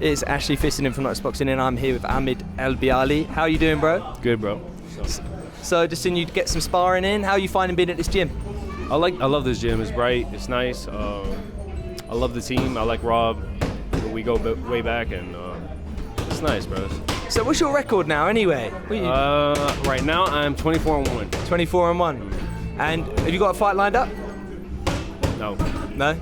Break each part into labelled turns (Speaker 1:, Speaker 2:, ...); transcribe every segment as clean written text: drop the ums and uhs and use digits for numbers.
Speaker 1: It's Ashley Fissenden from Notjustboxing, and I'm here with Ahmed Elbiali. How are you doing, bro?
Speaker 2: Good, bro.
Speaker 1: So just seen you get some sparring in. How are you finding being at this gym?
Speaker 2: I love this gym. It's bright. It's nice. I love the team. I like Rob. We go way back, and it's nice, bro.
Speaker 1: So what's your record now, anyway?
Speaker 2: Right now I'm 24-1.
Speaker 1: 24-1. And have you got a fight lined up?
Speaker 2: No.
Speaker 1: No?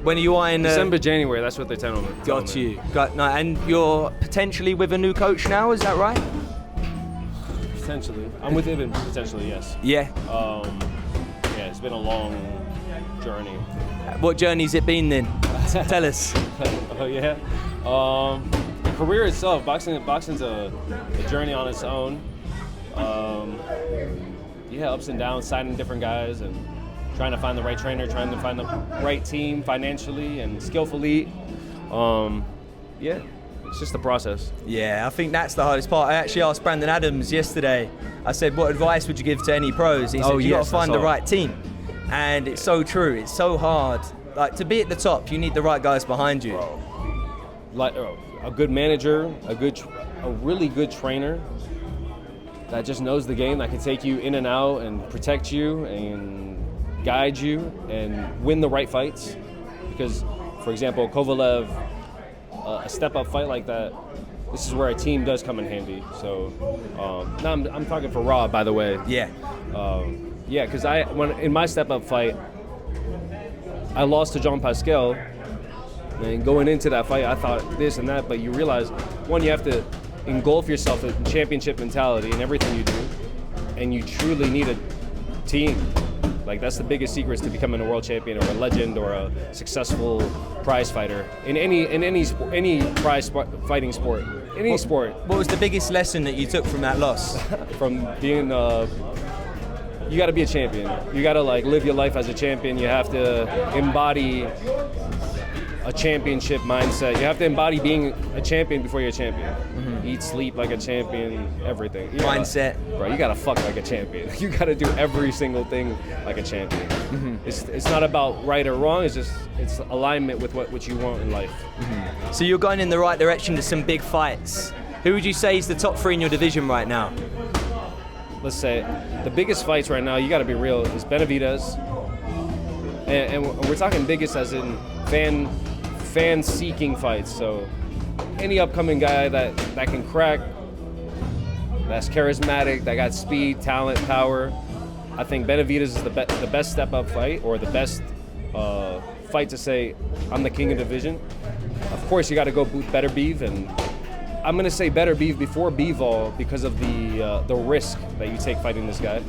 Speaker 1: When are you eyeing?
Speaker 2: December, January. That's what they're telling me.
Speaker 1: Got you. No, and you're potentially with a new coach now. Is that right?
Speaker 2: Potentially. I'm with Ibn. Potentially, yes.
Speaker 1: Yeah.
Speaker 2: Yeah. It's been a long journey.
Speaker 1: What journey's it been then? Tell us.
Speaker 2: Oh yeah. The career itself, boxing's a journey on its own. Yeah, ups and downs, signing different guys, and trying to find the right trainer, trying to find the right team financially and skillfully. Yeah, it's just a process.
Speaker 1: Yeah, I think that's the hardest part. I actually asked Brandon Adams yesterday. I said, what advice would you give to any pros? He said, you got to find the right team. And it's so true. It's so hard. Like, to be at the top, you need the right guys behind you.
Speaker 2: Like a good manager, a really good trainer that just knows the game, that can take you in and out and protect you and guide you and win the right fights. Because, for example, Kovalev, a step-up fight like that, this is where a team does come in handy. So, now I'm talking for Rob, by the way.
Speaker 1: Yeah.
Speaker 2: Yeah, because in my step-up fight, I lost to Jean Pascal. And going into that fight, I thought this and that, but you realize, one, you have to engulf yourself in championship mentality in everything you do, and you truly need a team. Like, that's the biggest secret to becoming a world champion or a legend or a successful prize fighter in any prize fighting sport, sport.
Speaker 1: What was the biggest lesson that you took from that loss?
Speaker 2: From being you got to be a champion. You got to live your life as a champion. You have to embody a championship mindset. You have to embody being a champion before you're a champion. Mm-hmm. Eat, sleep like a champion, everything.
Speaker 1: Mindset.
Speaker 2: Bro, you gotta fuck like a champion. You gotta do every single thing like a champion. Mm-hmm. It's not about right or wrong, it's alignment with what you want in life.
Speaker 1: Mm-hmm. So you're going in the right direction to some big fights. Who would you say is the top three in your division right now?
Speaker 2: Let's say the biggest fights right now, you gotta be real, is Benavidez. And we're talking biggest as in fan-seeking fights. So any upcoming guy that can crack, that's charismatic, that got speed, talent, power. I think Benavidez is the best step-up fight, or the best fight to say, I'm the king of division. Of course, you got to go better Beef, and I'm going to say better Beef before Bivol because of the risk that you take fighting this guy.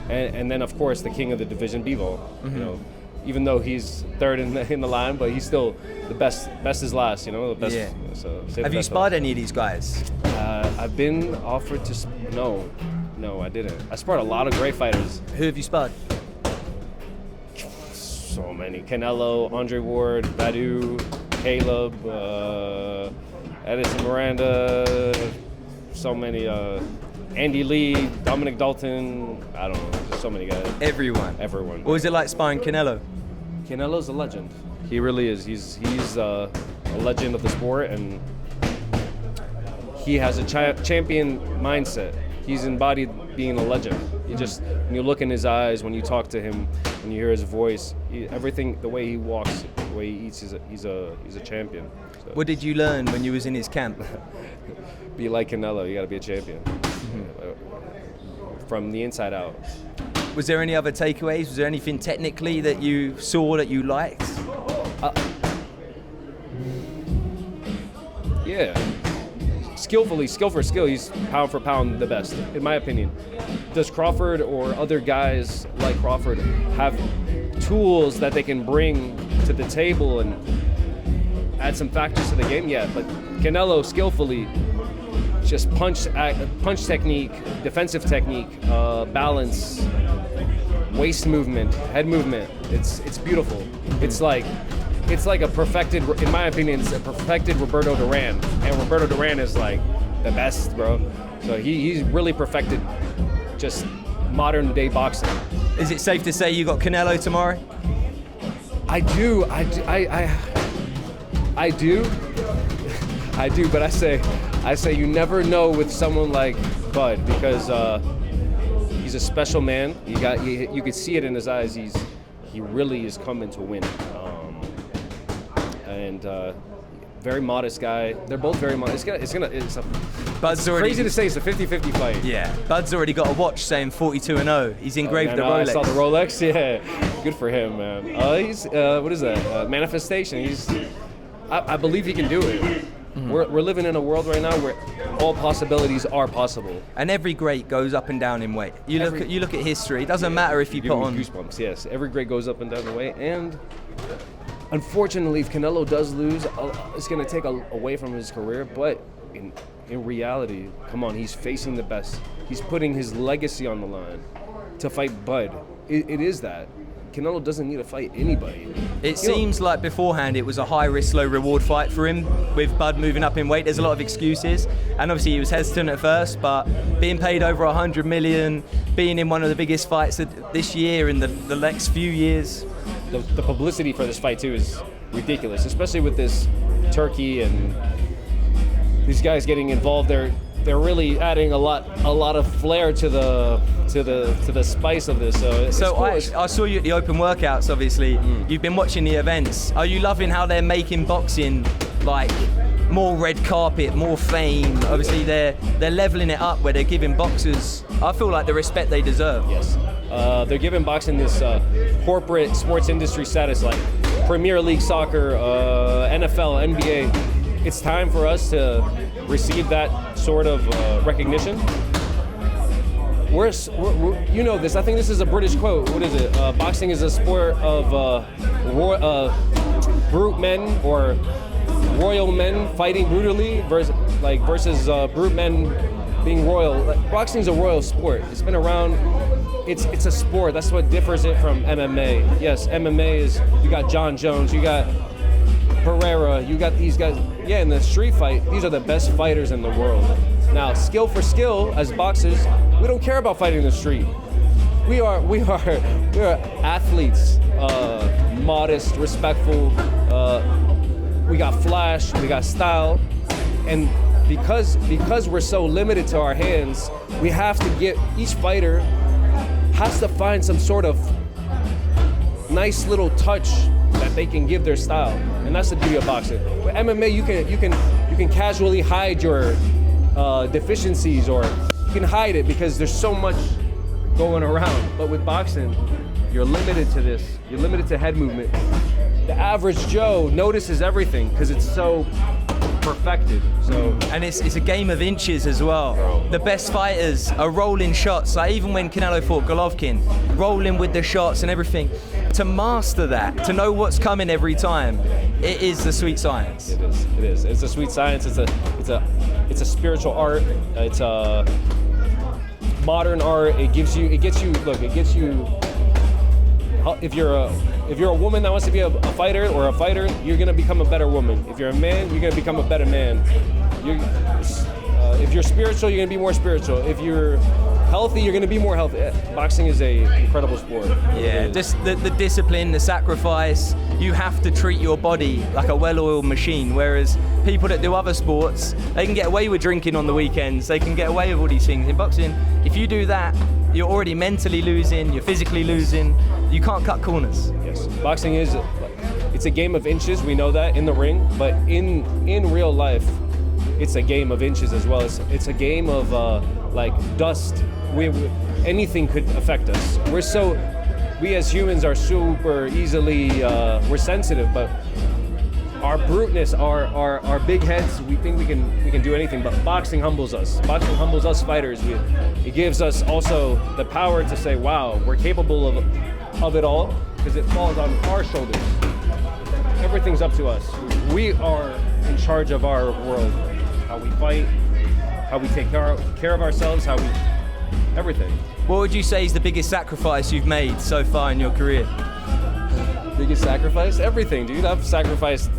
Speaker 2: And then, of course, the king of the division, Bivol. Mm-hmm. You know, even though he's third in the line, but he's still the best is last, you know, the best.
Speaker 1: Yeah.
Speaker 2: So
Speaker 1: have you sparred any of these guys?
Speaker 2: I've been offered to, no, I didn't. I sparred a lot of great fighters.
Speaker 1: Who have you sparred?
Speaker 2: So many. Canelo, Andre Ward, Badu, Caleb, Edison Miranda, so many, Andy Lee, Dominic Dalton, I don't know, there's so many guys.
Speaker 1: Everyone.
Speaker 2: What
Speaker 1: was it like sparring Canelo?
Speaker 2: Canelo's a legend. He really is. He's a legend of the sport, and he has a champion mindset. He's embodied being a legend. He just, when you look in his eyes, when you talk to him, when you hear his voice, everything, the way he walks, the way he eats, he's a champion. So.
Speaker 1: What did you learn when you was in his camp?
Speaker 2: Be like Canelo, you got to be a champion. From the inside out.
Speaker 1: Was there any other takeaways? Was there anything technically that you saw that you liked?
Speaker 2: Yeah. Skill for skill, he's pound for pound the best, in my opinion. Does Crawford or other guys like Crawford have tools that they can bring to the table and add some factors to the game? Yeah, but Canelo skillfully, just punch technique, defensive technique, balance, waist movement, head movement. It's beautiful. It's like a perfected, in my opinion, it's a perfected Roberto Duran. And Roberto Duran is like the best, bro. So he's really perfected just modern day boxing.
Speaker 1: Is it safe to say you got Canelo tomorrow?
Speaker 2: I do. I do, but I say you never know with someone like Bud because he's a special man. You could see it in his eyes. He really is coming to win. Very modest guy. They're both very modest. It's crazy to say it's a 50-50 fight.
Speaker 1: Yeah. Bud's already got a watch saying 42-0. He's engraved the Rolex.
Speaker 2: I saw the Rolex. Yeah. Good for him, man. He's what is that? Manifestation. I believe he can do it. Mm-hmm. We're living in a world right now where all possibilities are possible.
Speaker 1: And every great goes up and down in weight. You look at history. It doesn't matter if you put on
Speaker 2: goosebumps. Yes, every great goes up and down in weight. And unfortunately, if Canelo does lose, it's going to take away from his career. But in reality, come on, he's facing the best. He's putting his legacy on the line to fight Bud. It is that. Canelo doesn't need to fight anybody.
Speaker 1: It seems like beforehand it was a high-risk, low-reward fight for him with Bud moving up in weight. There's a lot of excuses. And obviously he was hesitant at first, but being paid over $100 million, being in one of the biggest fights this year and the next few years.
Speaker 2: The publicity for this fight, too, is ridiculous, especially with this Turkey and these guys getting involved. They're really adding a lot of flair to the spice of this. So cool.
Speaker 1: I saw you at the open workouts. Obviously, You've been watching the events. Are you loving how they're making boxing like more red carpet, more fame? Obviously, they're leveling it up where they're giving boxers, I feel like, the respect they deserve.
Speaker 2: Yes, they're giving boxing this corporate sports industry status, like Premier League soccer, NFL, NBA. It's time for us to receive that sort of recognition. We're, you know this. I think this is a British quote. What is it? Boxing is a sport of brute men or royal men fighting brutally versus brute men being royal. Boxing is a royal sport. It's been around. It's a sport. That's what differs it from MMA. Yes, MMA is, you got John Jones, you got Pereira, you got these guys. Yeah, in the street fight, these are the best fighters in the world. Now, skill for skill, as boxers, we don't care about fighting in the street. We are athletes, modest, respectful. We got flash, we got style, and because we're so limited to our hands, we have to get, each fighter has to find some sort of nice little touch that they can give their style, and that's the beauty of boxing. With MMA, you can casually hide your deficiencies, or you can hide it because there's so much going around. But with boxing, you're limited to this. You're limited to head movement. The average Joe notices everything because it's so perfected.
Speaker 1: And it's a game of inches as well. The best fighters are rolling shots. Like even when Canelo fought Golovkin, rolling with the shots and everything. To master that, to know what's coming every time, it is the sweet science.
Speaker 2: It is. It's a sweet science. It's a spiritual art. It's a modern art. It gets you. If you're a woman that wants to be a fighter or a fighter, you're gonna become a better woman. If you're a man, you're gonna become a better man. If you're spiritual, you're gonna be more spiritual. If you're healthy, you're gonna be more healthy. Boxing is an incredible sport.
Speaker 1: Yeah, just the discipline, the sacrifice. You have to treat your body like a well-oiled machine. Whereas people that do other sports, they can get away with drinking on the weekends. They can get away with all these things. In boxing, if you do that, you're already mentally losing. You're physically losing. You can't cut corners.
Speaker 2: Yes, boxing it's a game of inches. We know that in the ring, but in real life, it's a game of inches as well. It's a game of like dust. Anything could affect us. We as humans are super easily, we're sensitive, but our bruteness, our big heads, we think we can do anything, but boxing humbles us. Boxing humbles us fighters. It gives us also the power to say, wow, we're capable of it all, because it falls on our shoulders. Everything's up to us. We are in charge of our world. How we fight, how we take care of ourselves, everything.
Speaker 1: What would you say is the biggest sacrifice you've made so far in your career?
Speaker 2: Biggest sacrifice? Everything, dude. I've sacrificed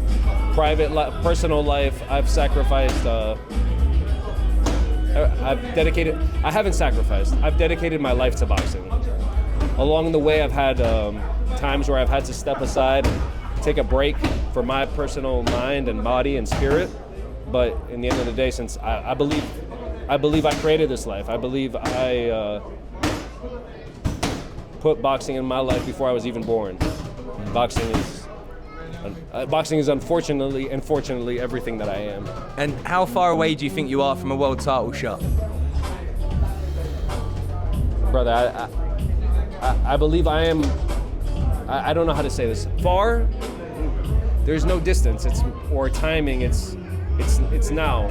Speaker 2: personal life. I've sacrificed, I haven't sacrificed. I've dedicated my life to boxing. Along the way, I've had times where I've had to step aside, take a break for my personal mind and body and spirit. But in the end of the day, since I believe I created this life. I believe I put boxing in my life before I was even born. Boxing is unfortunately everything that I am.
Speaker 1: And how far away do you think you are from a world title shot?
Speaker 2: Brother, I believe I am. I don't know how to say this. Far, there's no distance. Or timing. It's now.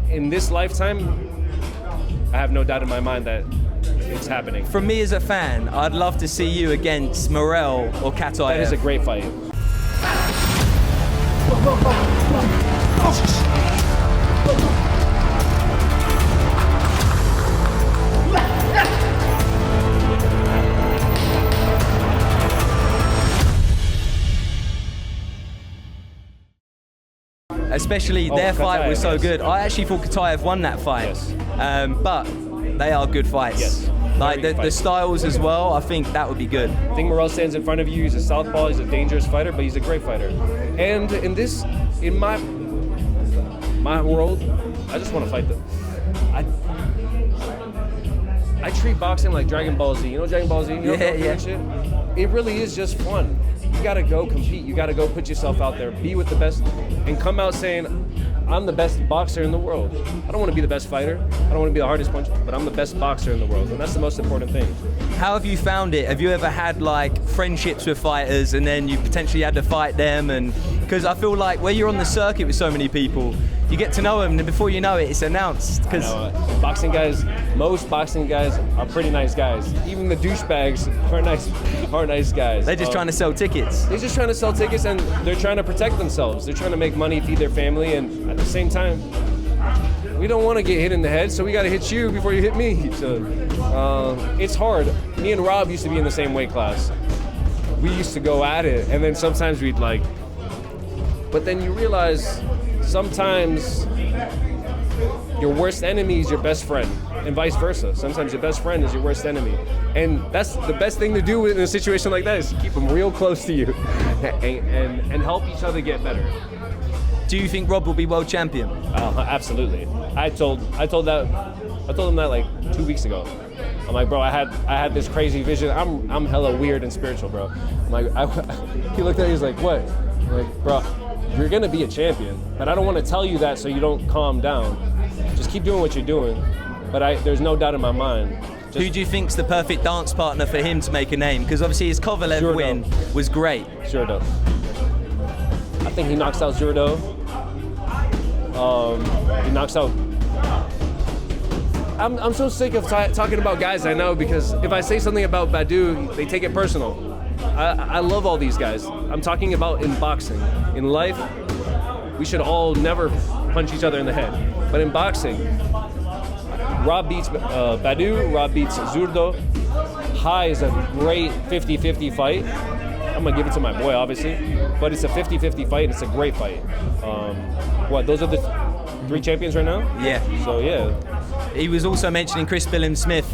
Speaker 2: In this lifetime, I have no doubt in my mind that it's happening.
Speaker 1: For me as a fan, I'd love to see you against Morel or Kataev.
Speaker 2: That is a great fight.
Speaker 1: Especially their fight
Speaker 2: Kataev,
Speaker 1: was so
Speaker 2: yes.
Speaker 1: good. I actually thought Kataev won that fight.
Speaker 2: Yes.
Speaker 1: But they are good fights.
Speaker 2: Yes.
Speaker 1: Like the styles as well, I think that would be good.
Speaker 2: I think Morel stands in front of you. He's a southpaw. He's a dangerous fighter, but he's a great fighter. And in my world, I just want to fight them. I treat boxing like Dragon Ball Z. You know Dragon Ball Z? You know that shit? It really is just fun. You gotta go compete. You gotta go put yourself out there, be with the best, and come out saying, I'm the best boxer in the world. I don't want to be the best fighter. I don't want to be the hardest puncher, but I'm the best boxer in the world, and that's the most important thing.
Speaker 1: How have you found it? Have you ever had like friendships with fighters and then you potentially had to fight them? And because I feel like where you're on the circuit with so many people, you get to know them, and before you know it, it's announced. Because
Speaker 2: boxing guys, most boxing guys are pretty nice guys. Even the douchebags are nice guys.
Speaker 1: They're just trying to sell tickets.
Speaker 2: They're just trying to sell tickets, and they're trying to protect themselves. They're trying to make money, feed their family, and at the same time, we don't want to get hit in the head, so we got to hit you before you hit me. So it's hard. Me and Rob used to be in the same weight class. We used to go at it, and then sometimes we'd like, but then you realize sometimes your worst enemy is your best friend, and vice versa. Sometimes your best friend is your worst enemy. And that's the best thing to do in a situation like that, is keep them real close to you and help each other get better.
Speaker 1: Do you think Rob will be world champion?
Speaker 2: Absolutely. I told him that like 2 weeks ago. I'm like, bro, I had this crazy vision. I'm hella weird and spiritual, bro. I'm like, he looked at me, he's like, what? I'm like, bro, you're gonna be a champion, but I don't want to tell you that so you don't calm down. Just keep doing what you're doing. But there's no doubt in my mind.
Speaker 1: Who do you think's the perfect dance partner for him to make a name? Because obviously his Kovalev win was great.
Speaker 2: Zurdo. I think he knocks out Zurdo. He knocks out. I'm so sick of talking about guys I know, because if I say something about Badu, they take it personal. I love all these guys. I'm talking about in boxing. In life, we should all never punch each other in the head. But in boxing, Rob beats Badu, Rob beats Zurdo. High is a great 50-50 fight. I'm gonna give it to my boy, obviously, but it's a 50-50 fight. It's a great fight. Those are the three champions right now?
Speaker 1: Yeah.
Speaker 2: So yeah.
Speaker 1: He was also mentioning Chris Billings-Smith.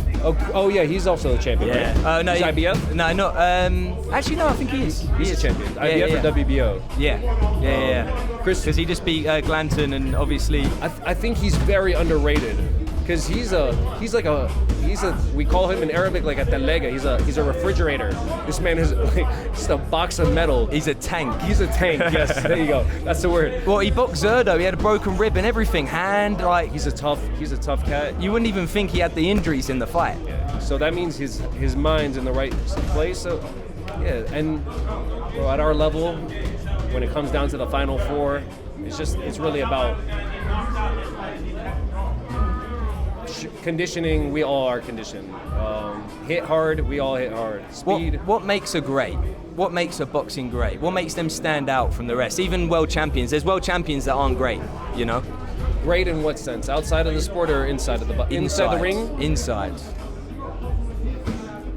Speaker 2: Oh yeah, he's also the champion, right?
Speaker 1: No,
Speaker 2: he's IBF?
Speaker 1: No, not. Actually, no, I think he is.
Speaker 2: He's a champion. IBF or WBO?
Speaker 1: Yeah. Chris, because he just beat Glanton, and obviously.
Speaker 2: I think he's very underrated, because we call him in Arabic like a telega. He's a refrigerator. This man is like just a box of metal.
Speaker 1: He's a tank.
Speaker 2: He's a tank. Yes, there you go. That's the word.
Speaker 1: Well, he boxed Zurdo. He had a broken rib and everything. Hand, like
Speaker 2: he's a tough cat.
Speaker 1: You wouldn't even think he had the injuries in the fight.
Speaker 2: Yeah. So that means his mind's in the right place. So yeah, and at our level, when it comes down to the final four, it's really about conditioning. We all are conditioned. Hit hard. We all hit hard. Speed.
Speaker 1: What makes a great? What makes a boxing great? What makes them stand out from the rest? Even world champions. There's world champions that aren't great. You know.
Speaker 2: Great in what sense? Outside of the sport or inside of the inside the ring?
Speaker 1: Inside.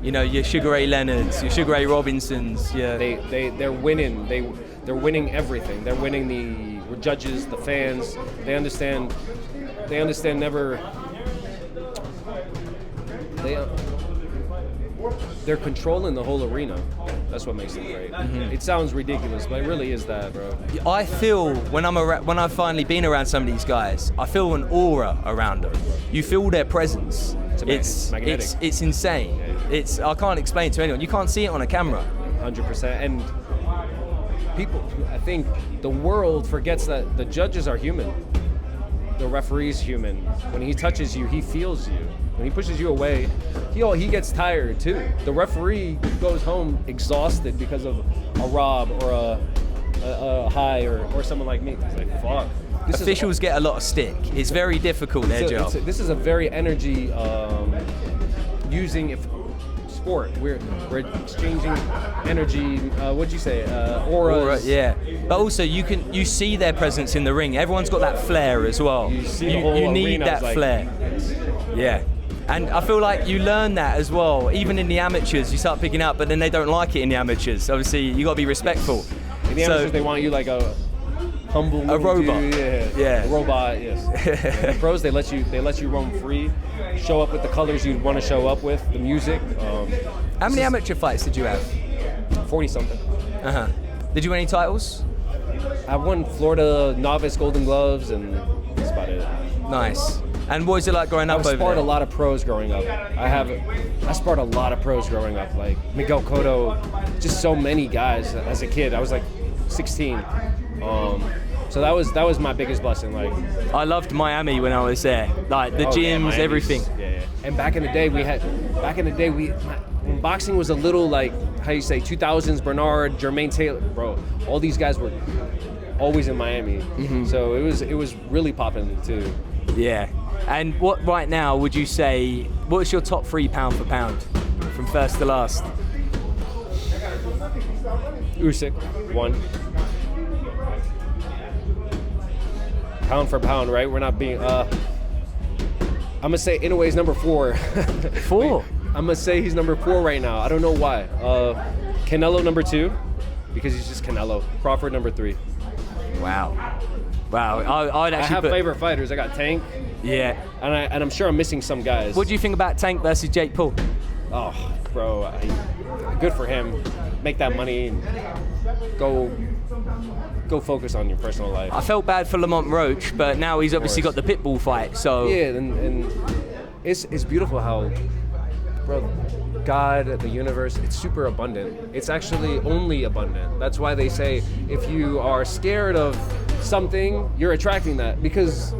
Speaker 1: You know, your Sugar Ray Leonards, your Sugar Ray Robinsons. Yeah.
Speaker 2: They're winning. They're winning everything. They're winning the judges, the fans. They understand never. They're controlling the whole arena. That's what makes them great. It sounds ridiculous, but it really is that, bro.
Speaker 1: I feel when I've finally been around some of these guys, I feel an aura around them. You feel their presence. It's magnetic. It's insane. Yeah. I can't explain it to anyone. You can't see it on a camera.
Speaker 2: 100%. And people, I think the world forgets that the judges are human. The referee's human. When he touches you, he feels you. When he pushes you away, he gets tired too. The referee goes home exhausted because of a rob or a high or someone like me. It's like, fuck.
Speaker 1: Officials get a lot of stick. It's very difficult, their job.
Speaker 2: This is a very energy using sport. We're exchanging energy. What'd you say? Auras.
Speaker 1: Aura, yeah. But also you see their presence in the ring. Everyone's got that flair as well. You need that flair. Yeah. And I feel like you learn that as well. Even in the amateurs, you start picking up, but then they don't like it in the amateurs. Obviously, you got to be respectful.
Speaker 2: In the amateurs, they want you like a humble,
Speaker 1: a robot.
Speaker 2: Dude. Yeah. A robot. Yes. The pros, they let you roam free, show up with the colors you want to show up with, the music.
Speaker 1: How many amateur fights did you have?
Speaker 2: 40 something.
Speaker 1: Did you win any titles?
Speaker 2: I won Florida novice Golden Gloves, and that's about it.
Speaker 1: Nice. And what was it like growing up over there? I
Speaker 2: sparred a lot of pros growing up. I sparred a lot of pros growing up, like Miguel Cotto, just so many guys as a kid. I was like 16. So that was my biggest blessing. Like,
Speaker 1: I loved Miami when I was there. Like the gyms, everything.
Speaker 2: Yeah. And back in the day, when boxing was a little like, how you say, 2000s, Bernard, Jermaine Taylor, bro. All these guys were always in Miami. So it was really popping too.
Speaker 1: Yeah. And what right now would you say? What's your top 3 pound for pound from first to last?
Speaker 2: Usyk, 1. Pound for pound, right? We're not being. I'm gonna say Inoue is number 4.
Speaker 1: 4.
Speaker 2: I'm gonna say he's number 4 right now. I don't know why. Canelo number 2, because he's just Canelo. Crawford number 3.
Speaker 1: Wow. I'd actually.
Speaker 2: I have favorite fighters. I got Tank.
Speaker 1: Yeah.
Speaker 2: And I'm sure I'm missing some guys.
Speaker 1: What do you think about Tank versus Jake Paul?
Speaker 2: Oh, bro, good for him. Make that money and go focus on your personal life.
Speaker 1: I felt bad for Lamont Roach, but now he's obviously got the Pitbull fight, so...
Speaker 2: Yeah, and it's beautiful how, bro, God, the universe, it's super abundant. It's actually only abundant. That's why they say if you are scared of something, you're attracting that, because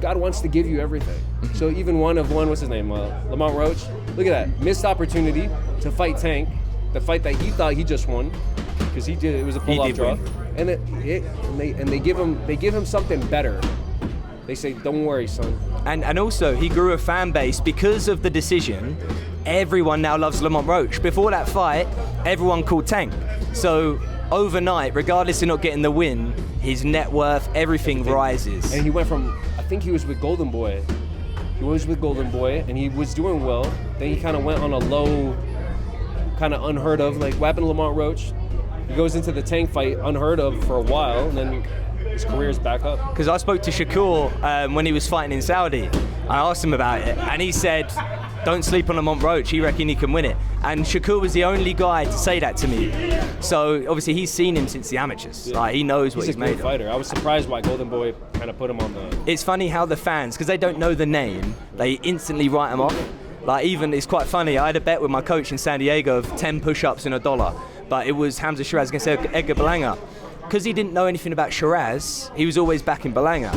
Speaker 2: God wants to give you everything. So even what's his name, Lamont Roach, look at that, missed opportunity to fight Tank, the fight that he thought he just won, because it was a pull-off draw, and they give him something better. They say, don't worry, son.
Speaker 1: And also, he grew a fan base because of the decision. Everyone now loves Lamont Roach. Before that fight, everyone called Tank. So overnight, regardless of not getting the win, his net worth, everything rises.
Speaker 2: And he went from, I think he was with Golden Boy. And he was doing well. Then he kind of went on a low, kind of unheard of, like what happened to Lamont Roach? He goes into the Tank fight unheard of for a while, and then his career's back up.
Speaker 1: Because I spoke to Shakur when he was fighting in Saudi. I asked him about it, and he said, don't sleep on Lamont Roach, he reckoned he can win it. And Shakur was the only guy to say that to me. So obviously he's seen him since the amateurs. Yeah. Like, he knows what he's made of.
Speaker 2: He's a good fighter. I was surprised why Golden Boy kind of put him on the...
Speaker 1: It's funny how the fans, because they don't know the name, they instantly write him off. Like, even, it's quite funny, I had a bet with my coach in San Diego of 10 push-ups and $1. But it was Hamza Shiraz against Edgar Berlanga. Because he didn't know anything about Shiraz, he was always backing Berlanga.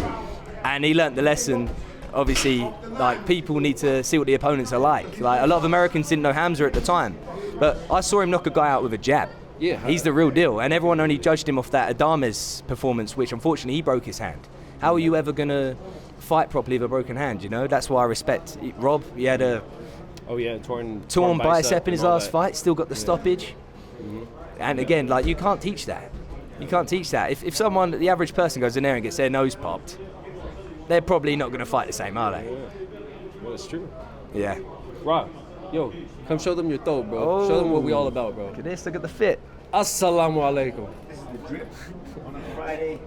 Speaker 1: And he learnt the lesson. Obviously, like, people need to see what the opponents are like. Like, a lot of Americans didn't know Hamza at the time. But I saw him knock a guy out with a jab.
Speaker 2: Yeah.
Speaker 1: He's the real deal. And everyone only judged him off that Adames performance, which unfortunately he broke his hand. How are you ever going to fight properly with a broken hand, you know? That's why I respect Rob. He had a torn bicep in his last fight, still got the stoppage. Mm-hmm. And again, like, you can't teach that. You can't teach that. If someone, the average person goes in there and gets their nose popped, they're probably not going to fight the same, are they?
Speaker 2: Yeah. Well, it's true.
Speaker 1: Yeah.
Speaker 2: Rob, yo, come show them your throat, bro. Oh. Show them what we all about, bro.
Speaker 1: Look at this, look at the fit.
Speaker 2: Assalamu alaikum.
Speaker 3: This is the drip on a Friday.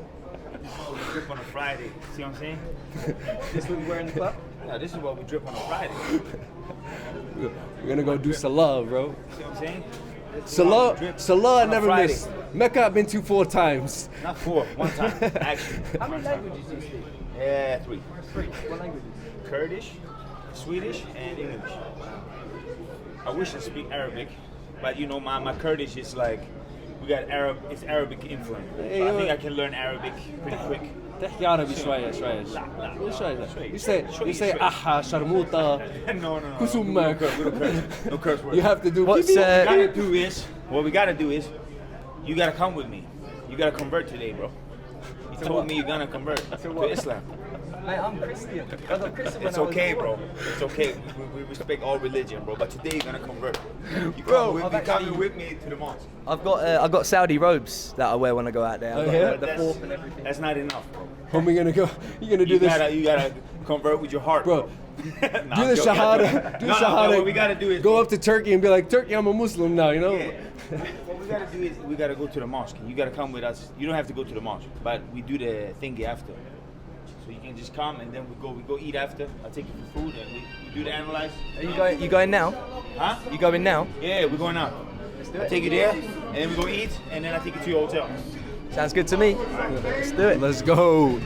Speaker 3: This is what we drip on a Friday. See what I'm saying?
Speaker 1: This is what we wear in the club?
Speaker 3: No, this is what we drip on a Friday.
Speaker 2: We're going to go do salah, bro.
Speaker 3: See what I'm saying?
Speaker 2: Salah
Speaker 3: On a
Speaker 2: never
Speaker 3: Friday.
Speaker 2: missed. Mecca I've been to 4 times.
Speaker 3: Not 4, 1 time, actually.
Speaker 1: How many languages do you speak?
Speaker 3: 3.
Speaker 1: 3. What languages?
Speaker 3: Kurdish, Swedish, and English. I wish I speak Arabic, but you know, my Kurdish is like, we got it's Arabic influence. So I think I can learn Arabic pretty quick.
Speaker 2: تحكي عربي شوية شوية. You say aha sharmuta.
Speaker 3: No.
Speaker 2: Kusumak.
Speaker 3: No curse words.
Speaker 2: You have to do.
Speaker 1: What's,
Speaker 3: What we gotta do is, you gotta come with me. You gotta convert today, bro. You told me you're gonna convert to Islam.
Speaker 1: Mate, I'm Christian. I got Christian when
Speaker 3: It's
Speaker 1: I was
Speaker 3: okay,
Speaker 1: born.
Speaker 3: bro. It's okay. We respect all religion, bro. But today you're gonna convert. You
Speaker 1: Bro,
Speaker 3: come
Speaker 1: I've
Speaker 3: with me to the mosque.
Speaker 1: I've got Saudi robes that I wear when I go out there. I've got
Speaker 2: yeah?
Speaker 1: the fork and everything.
Speaker 3: That's not enough, bro.
Speaker 2: Homie gonna go. You gonna do this,
Speaker 3: You gotta convert with your heart,
Speaker 2: bro.
Speaker 3: Nah,
Speaker 2: Do
Speaker 3: I'm
Speaker 2: the
Speaker 3: joking.
Speaker 2: shahada. Do the shahada.
Speaker 3: What we gotta do is
Speaker 2: go up to Turkey and be like, Turkey, I'm a Muslim now. You know.
Speaker 3: Yeah. What we gotta do is we gotta go to the mosque. You gotta come with us. You don't have to go to the mosque, but we do the thingy after. So you can just come and then we go eat after. I'll take you for food and we do the analyze.
Speaker 1: Are you going now?
Speaker 3: Huh?
Speaker 1: You going now?
Speaker 3: Yeah, we're going out. I'll take you there and then we go eat and then I take you to your hotel.
Speaker 1: Sounds good to me. Let's do it.
Speaker 2: Let's go.